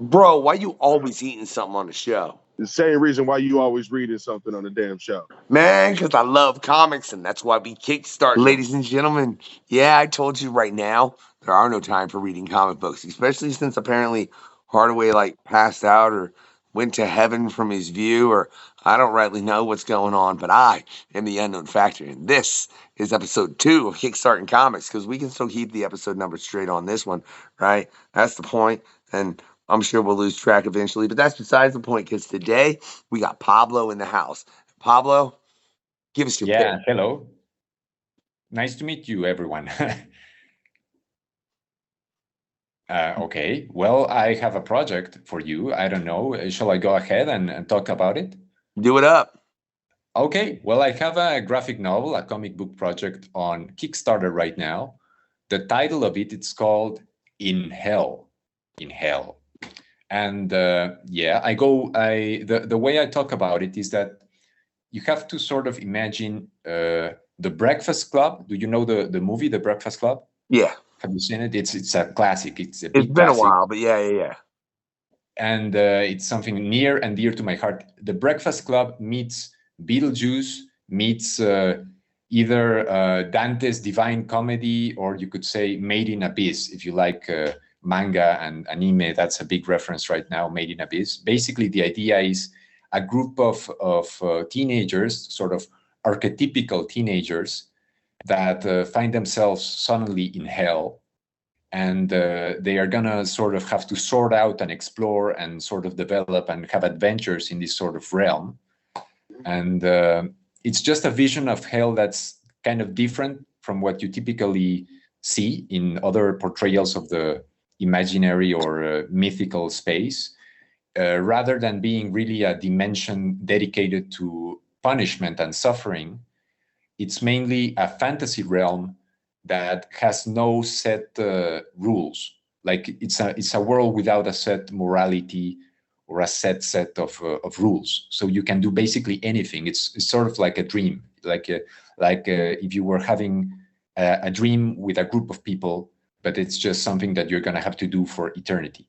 Bro, why you always eating something on the show? The same reason why you always reading something on the damn show. Man, because I love comics and that's why we kickstart. Ladies and gentlemen, yeah, I told you right now, there are no time for reading comic books, especially since apparently Hardaway like passed out or went to heaven from his view, or I don't rightly know what's going on, but I am the unknown factor. And this is episode 2 of Kickstarting Comics, because we can still keep the episode number straight on this one, right? That's the point. And I'm sure we'll lose track eventually, but that's besides the point, because today we got Pablo in the house. Pablo, give us your Yeah, pick. hello. Nice to meet you, everyone. Okay, well, I have a project for you. I don't know. Shall I go ahead and talk about it? Do it up. Okay, well, I have a graphic novel, a comic book project on Kickstarter right now. The title of it's called In Hell. In Hell. And yeah, the way I talk about it is that you have to sort of imagine The Breakfast Club. Do you know the movie The Breakfast Club? Yeah. Have you seen it? It's a classic. It's a It's big been classic. a while, but yeah. And it's something near and dear to my heart. The Breakfast Club meets Beetlejuice, meets either Dante's Divine Comedy, or you could say Made in Abyss, if you like manga and anime. That's a big reference right now, Made in Abyss. Basically, the idea is a group of teenagers, sort of archetypical teenagers, that find themselves suddenly in hell, and they are gonna sort of have to sort out and explore and sort of develop and have adventures in this sort of realm. And it's just a vision of hell that's kind of different from what you typically see in other portrayals of the imaginary or mythical space. Rather than being really a dimension dedicated to punishment and suffering, it's mainly a fantasy realm that has no set rules. Like it's a world without a set morality or a set of rules. So you can do basically anything. It's sort of like a dream, like if you were having a dream with a group of people, but it's just something that you're going to have to do for eternity.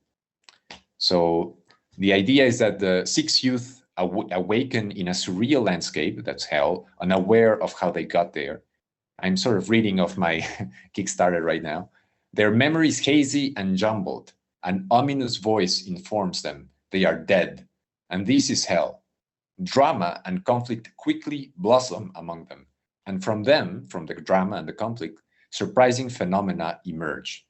So the idea is that the 6 youth awaken in a surreal landscape, that's hell, unaware of how they got there. I'm sort of reading off my Kickstarter right now. Their memories hazy and jumbled. An ominous voice informs them they are dead, and this is hell. Drama and conflict quickly blossom among them, and from the drama and the conflict, surprising phenomena emerge.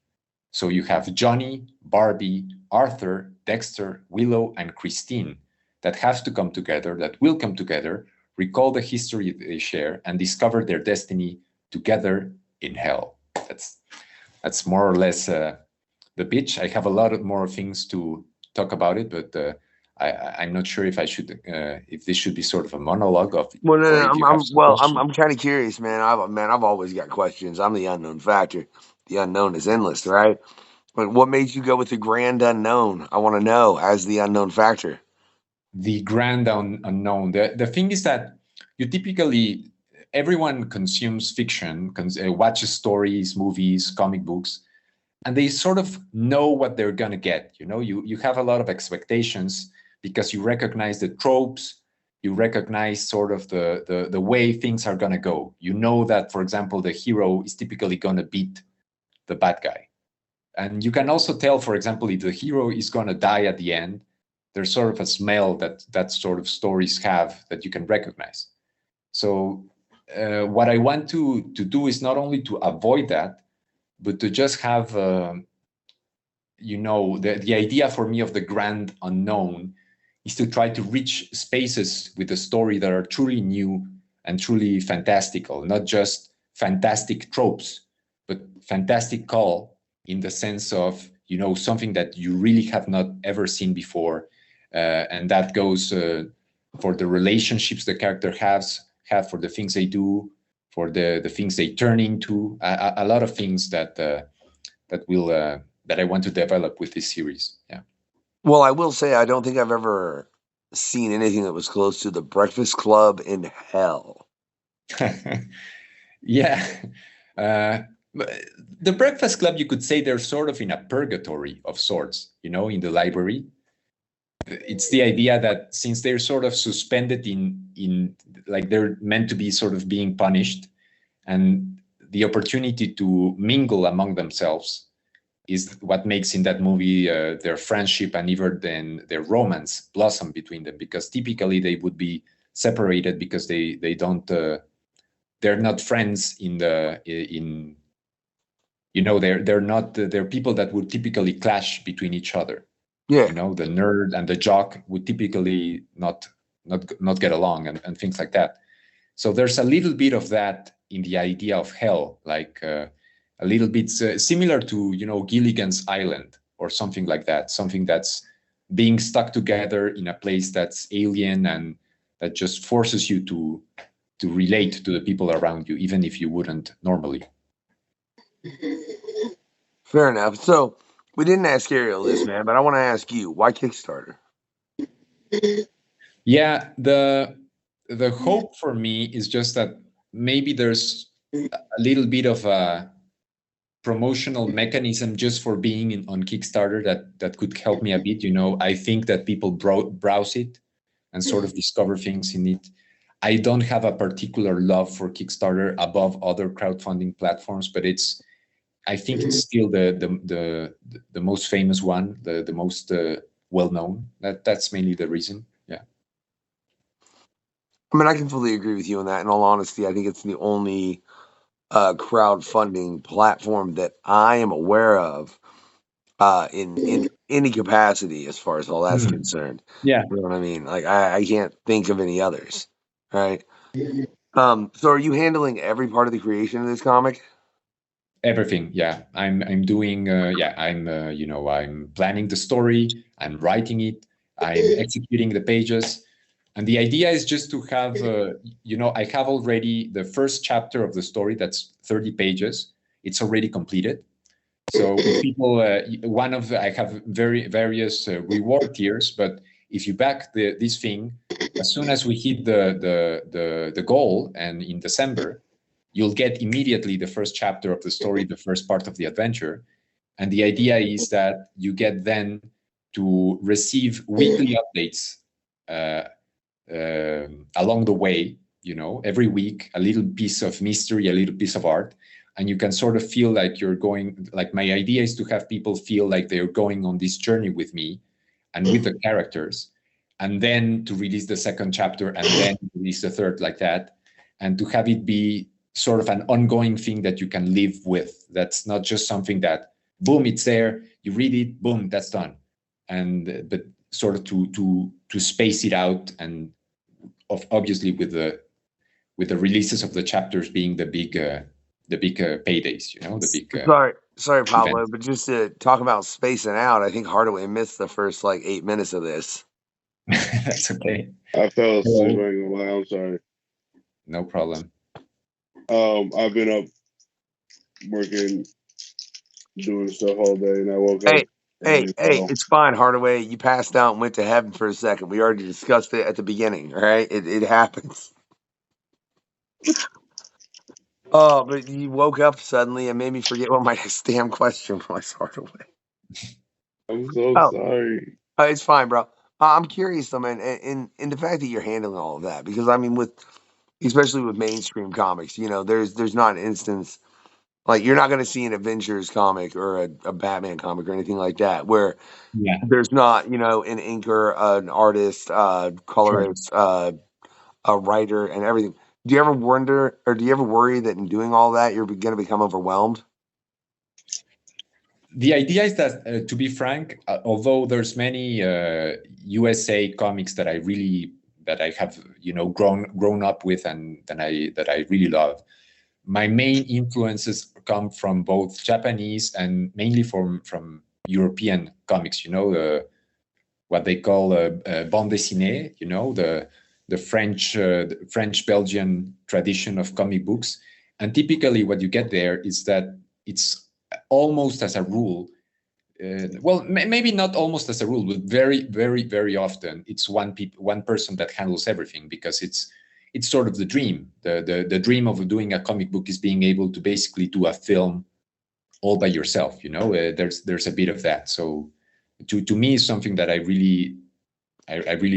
So you have Johnny, Barbie, Arthur, Dexter, Willow, and Christine that have to come together, that will come together, recall the history they share, and discover their destiny together in hell. That's more or less the pitch. I have a lot of more things to talk about it, but I'm not sure if I should, if this should be sort of a monologue of. Well, no, or no, if you have some questions. I'm kind of curious, man. I've always got questions. I'm the unknown factor. The unknown is endless, right? But what made you go with the grand unknown? I want to know as the unknown factor. The grand unknown. The thing is that you typically, everyone consumes fiction, watches stories, movies, comic books, and they sort of know what they're gonna get. You know, you have a lot of expectations because you recognize the tropes, you recognize sort of the way things are gonna go. You know that, for example, the hero is typically gonna beat the bad guy. And you can also tell, for example, if the hero is gonna die at the end, there's sort of a smell that sort of stories have that you can recognize. So what I want to do is not only to avoid that, but to just have, you know, the idea for me of the grand unknown is to try to reach spaces with a story that are truly new and truly fantastical, not just fantastic tropes, but fantastical in the sense of, you know, something that you really have not ever seen before. And that goes for the relationships the character have, for the things they do, for the things they turn into, a lot of things that that I want to develop with this series. Yeah. Well, I will say I don't think I've ever seen anything that was close to the Breakfast Club in hell. Yeah. The Breakfast Club, you could say they're sort of in a purgatory of sorts, in the library. It's the idea that since they're sort of suspended in like they're meant to be sort of being punished, and the opportunity to mingle among themselves is what makes in that movie their friendship and even then their romance blossom between them, because typically they would be separated because they don't they're not friends they're not they're people that would typically clash between each other. Yeah. The nerd and the jock would typically not get along and things like that. So there's a little bit of that in the idea of hell, like a little bit similar to Gilligan's Island or something like that, something that's being stuck together in a place that's alien and that just forces you to relate to the people around you, even if you wouldn't normally. Fair enough. So we didn't ask Ariel this, man, but I want to ask you, why Kickstarter? Yeah, the hope for me is just that maybe there's a little bit of a promotional mechanism just for being on Kickstarter that could help me a bit. I think that people browse it and sort of discover things in it. I don't have a particular love for Kickstarter above other crowdfunding platforms, but I think it's still the most famous one, the most well known. That's mainly the reason. Yeah. I mean, I can fully agree with you on that. In all honesty, I think it's the only crowdfunding platform that I am aware of in any capacity as far as all that's concerned. Yeah. You know what I mean? Like I can't think of any others. Right. So are you handling every part of the creation of this comic? Everything, yeah. I'm doing, I'm planning the story, I'm writing it, I'm executing the pages, and the idea is just to have, I have already the first chapter of the story that's 30 pages. It's already completed. So people, I have various reward tiers, but if you back this thing, as soon as we hit the goal, and in December, you'll get immediately the first chapter of the story, the first part of the adventure. And the idea is that you get then to receive weekly updates along the way, every week, a little piece of mystery, a little piece of art. And you can sort of feel like you're going, like my idea is to have people feel like they're going on this journey with me and with the characters, and then to release the second chapter and then release the third, like that. And to have it be sort of an ongoing thing that you can live with. That's not just something that, boom, it's there, you read it, boom, that's done. But sort of to space it out, and obviously with the releases of the chapters being the big paydays, the big. Sorry, Pablo, events. but just to talk about spacing out, I think Hardaway missed the first 8 minutes of this. That's okay. I fell asleep. I ain't gonna lie. I'm sorry. No problem. I've been up working, doing stuff all day, and I woke up. Hey, it's fine, Hardaway. You passed out and went to heaven for a second. We already discussed it at the beginning, all right? It happens. Oh, but you woke up suddenly and made me forget what my next damn question was, Hardaway. I'm so sorry. It's fine, bro. I'm curious, though, man, in the fact that you're handling all of that, because, I mean, especially with mainstream comics, there's not an instance, you're not going to see an Avengers comic or a Batman comic or anything like that where there's not, an inker, an artist, colorist, a writer, and everything. Do you ever wonder, or do you ever worry that in doing all that, you're going to become overwhelmed? The idea is that, to be frank, although there's many USA comics that I have, grown up with and that I really love, my main influences come from both Japanese and mainly from European comics. What they call bande dessinée. The French Belgian tradition of comic books, and typically what you get there is that it's almost as a rule, maybe not almost as a rule, but very, very, very often it's one person that handles everything, because it's it's sort of the dream. The dream of doing a comic book is being able to basically do a film all by yourself. There's a bit of that. So to me, is something that I really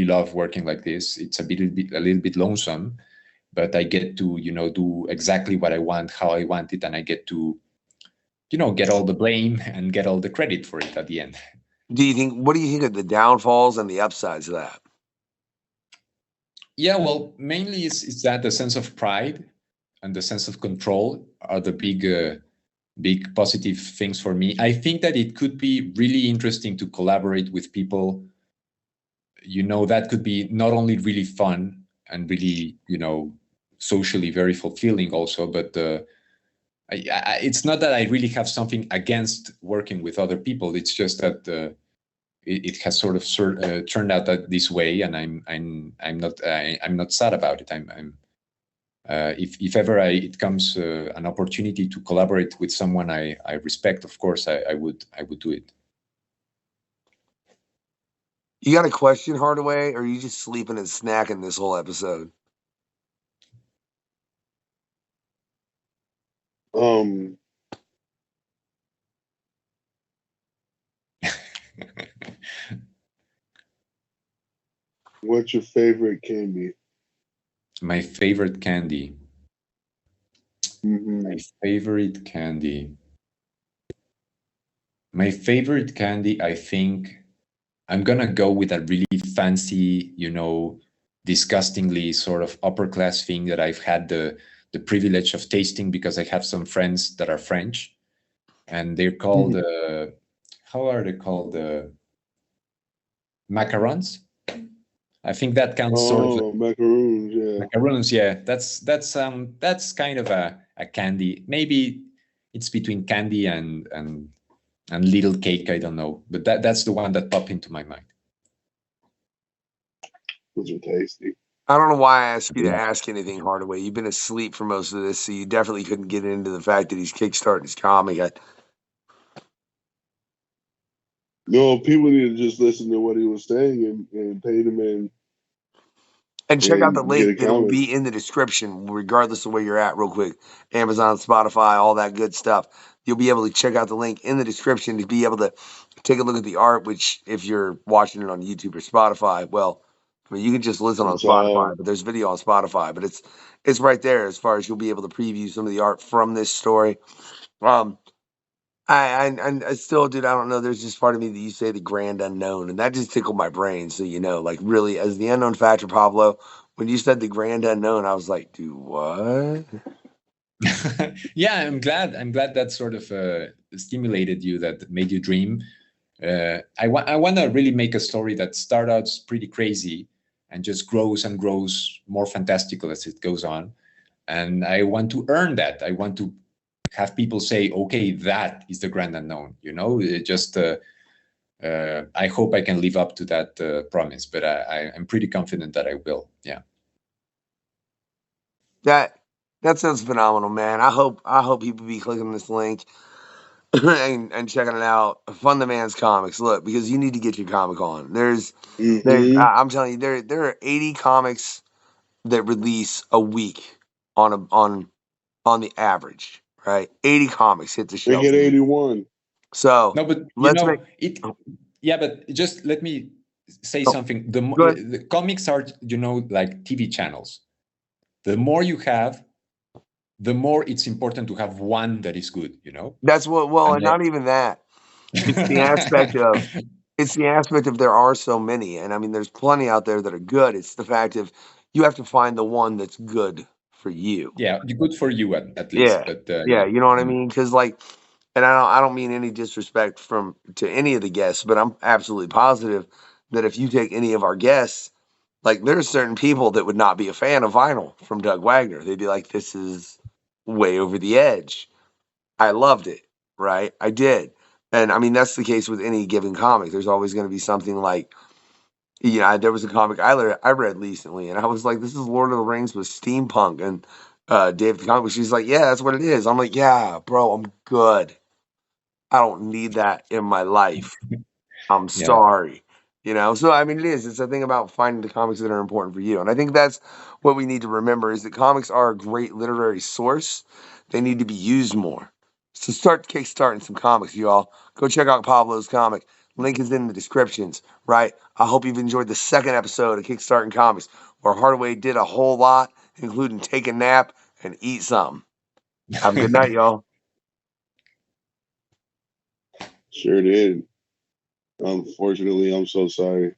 love working like this. It's a little bit lonesome, but I get to do exactly what I want, how I want it, and I get to get all the blame and get all the credit for it at the end. What do you think of the downfalls and the upsides of that? Yeah, well, mainly it's that the sense of pride and the sense of control are the big positive things for me. I think that it could be really interesting to collaborate with people. That could be not only really fun and really, socially very fulfilling also, but it's not that I really have something against working with other people. It's just that it has sort of turned out this way, and I'm not sad about it. If ever it comes an opportunity to collaborate with someone I respect, of course I would do it. You got a question, Hardaway, or are you just sleeping and snacking this whole episode? What's your favorite candy? My favorite candy. Mm-hmm. My favorite candy. My favorite candy, I think I'm gonna go with a really fancy, disgustingly sort of upper class thing that I've had the privilege of tasting because I have some friends that are French, and they're called how are they called? Macarons. I think that counts sort of. Macaroons, yeah. Macaroons, yeah. That's kind of a candy. Maybe it's between candy and little cake. I don't know, but that's the one that popped into my mind. Those are tasty. I don't know why I asked you to ask anything, Hardaway. You've been asleep for most of this, so you definitely couldn't get into the fact that he's kickstarting his comic. No, people need to just listen to what he was saying and pay him in. And check out the link. It'll be in the description, regardless of where you're at, real quick. Amazon, Spotify, all that good stuff. You'll be able to check out the link in the description to be able to take a look at the art, which if you're watching it on YouTube or Spotify, well, I mean, you can just listen on Spotify, but there's video on Spotify. But it's right there as far as you'll be able to preview some of the art from this story. I still, dude, I don't know. There's just part of me that you say the grand unknown, and that just tickled my brain. So, like really, as the unknown factor, Pablo, when you said the grand unknown, I was like, dude, what? Yeah, I'm glad that sort of stimulated you, that made you dream. I want to really make a story that starts out pretty crazy and just grows and grows more fantastical as it goes on. And I want to earn that. I want to have people say, okay, that is the grand unknown, I hope I can live up to that promise, but I'm pretty confident that I will. Yeah. That sounds phenomenal, man. I hope people be clicking this link and checking it out. Fund the Man's Comics. Look, because you need to get your comic on. I'm telling you, there are 80 comics that release a week on the average, right? 80 comics hit the shelf. They get 81. So no, but yeah, but just let me say something. The comics are, like TV channels. The more you have, the more it's important to have one that is good, That's what, and not even that. It's the aspect of there are so many. And I mean, there's plenty out there that are good. It's the fact of you have to find the one that's good for you. Yeah, good for you at least. Yeah, but, you know what I mean? Because and I don't mean any disrespect to any of the guests, but I'm absolutely positive that if you take any of our guests, like there's certain people that would not be a fan of vinyl from Doug Wagner. They'd be like, this is way over the edge. I loved it, right? I did. And I mean, that's the case with any given comic. There's always going to be something like, there was a comic I read recently, and I was like, this is Lord of the Rings with steampunk. And Dave the comic, she's like, yeah, that's what it is. I'm like, yeah, bro, I'm good. I don't need that in my life. I'm sorry. You know, so I mean, it's a thing about finding the comics that are important for you. And I think that's what we need to remember is that comics are a great literary source. They need to be used more. So start kickstarting some comics, y'all. Go check out Pablo's comic. Link is in the descriptions, right? I hope you've enjoyed the second episode of Kickstarting Comics, where Hardaway did a whole lot, including take a nap and eat something. Have a good night, y'all. Sure did. Unfortunately, I'm so sorry.